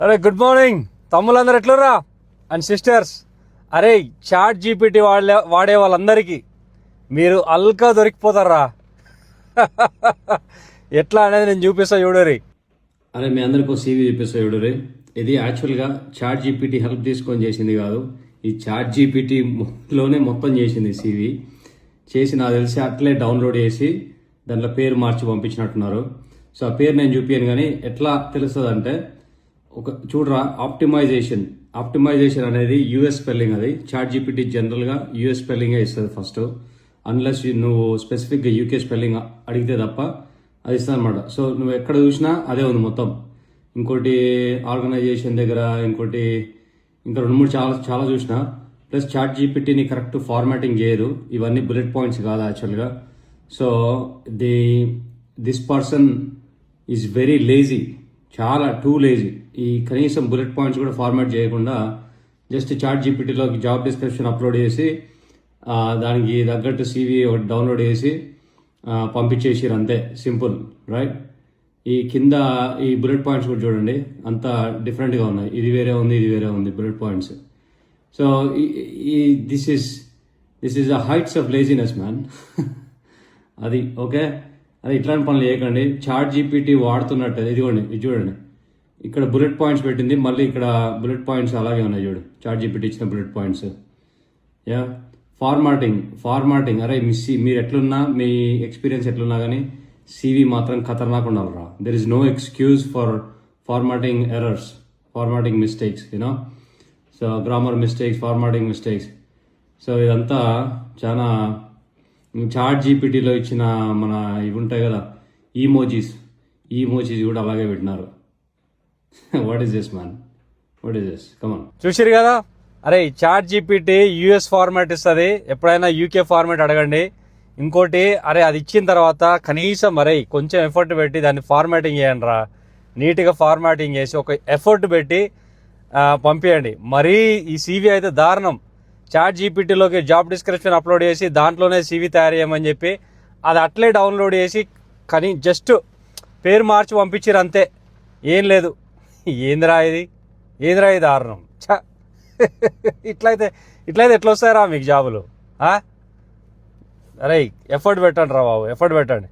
అరే good morning తమ్ములందరూ ఎట్లురా and sisters. అరే chat GPT వాడే వాళ్ళందరికీ మీరు అల్కా దొరికిపోతారా ఎట్లా అనేది నేను చూపిస్తా చూడరి. అరే మీ అందరికీ CV చూపిస్తా చూడరి. ఇది యాక్చువల్గా చాట్ జీపీటీ హెల్ప్ తీసుకొని చేసింది కాదు, ఈ చాట్ జీపీటీలోనే మొత్తం చేసింది. CV చేసి నాకు తెలిసి అట్లే డౌన్లోడ్ చేసి దాంట్లో పేరు మార్చి పంపించినట్టున్నారు. సో ఆ పేరు నేను చూపించాను, కానీ ఎట్లా తెలుస్తుంది అంటే ఒక చూడరా, ఆప్టిమైజేషన్ అనేది US స్పెల్లింగ్. అది చాట్ జీపీటీ జనరల్గా US స్పెల్లింగే ఇస్తుంది ఫస్ట్, అన్లెస్ నువ్వు స్పెసిఫిక్గా UK స్పెల్లింగ్ అడిగితే తప్ప అది ఇస్తుంది అనమాట. సో నువ్వు ఎక్కడ చూసినా అదే ఉంది మొత్తం. ఇంకోటి ఆర్గనైజేషన్ దగ్గర, ఇంకోటి ఇంకా 2-3 చాలా చూసిన. ప్లస్ చాట్ జీపీటీని కరెక్ట్ ఫార్మాటింగ్ చేయరు, ఇవన్నీ బుల్లెట్ పాయింట్స్ కాదు యాక్చువల్గా. So this person is very lazy, చాలా టూ లేజీ. ఈ కనీసం బుల్లెట్ పాయింట్స్ కూడా ఫార్మాట్ చేయకుండా జస్ట్ చాట్ జీపీటీలోకి జాబ్ డిస్క్రిప్షన్ అప్లోడ్ చేసి దానికి తగ్గట్టు CV ఒకటి డౌన్లోడ్ చేసి పంపించేసారు, అంతే. Simple right. ఈ కింద ఈ బుల్లెట్ పాయింట్స్ కూడా చూడండి, అంత డిఫరెంట్గా ఉన్నాయి. ఇది వేరే ఉంది, ఇది వేరే ఉంది bullet points. So this is the heights of laziness man. అది ఓకే, అది ఇట్లాంటి పనులు చేయకండి. చాట్ జీపీటీ వాడుతున్నట్టు ఇదిగోండి, ఇది చూడండి, ఇక్కడ బుల్లెట్ పాయింట్స్ పెట్టింది, మళ్ళీ ఇక్కడ బుల్లెట్ పాయింట్స్ అలాగే ఉన్నాయి చూడు, చాట్ జీపీటీ ఇచ్చిన బుల్లెట్ పాయింట్స్. యా ఫార్మాటింగ్ అరే మీరు ఎట్లున్నా, మీ ఎక్స్పీరియన్స్ ఎట్లున్నా కానీ CV మాత్రం ఖతర్నాక్ ఉండాలిరా. There is no excuse for formatting errors, formatting mistakes, you know. So grammar mistakes, formatting mistakes. So ఇదంతా చాలా చాట్ జీపీటీలో ఇచ్చిన మన ఇవి ఉంటాయి కదా, ఈమోజీస్ కూడా అలాగే పెట్టినారు. What is this man, what is this, come on. చూసిరు కదా. అరే చాట్ జీపీటీ US ఫార్మాట్ ఇస్తుంది, ఎప్పుడైనా UK ఫార్మాట్ అడగండి. ఇంకోటి, అరే అది ఇచ్చిన తర్వాత కనీసం అరే కొంచెం ఎఫర్ట్ పెట్టి దాన్ని ఫార్మాటింగ్ చేయండి రా, నీట్గా ఫార్మాటింగ్ చేసి ఒక ఎఫర్ట్ పెట్టి పంపించండి. మరీ ఈ CV అయితే దారుణం. చాట్ జీపీటీలోకి జాబ్ డిస్క్రిప్షన్ అప్లోడ్ చేసి దాంట్లోనే CV తయారు చేయమని చెప్పి అది అట్లే డౌన్లోడ్ చేసి కానీ జస్ట్ పేరు మార్చి పంపించారు అంతే, ఏం లేదు. ఏందిరా ఇది దారుణం. ఇట్లయితే ఎట్లా వస్తాయరా మీకు జాబులు? అరే ఎఫర్ట్ పెట్టండి రా బాబు, ఎఫర్ట్ పెట్టండి.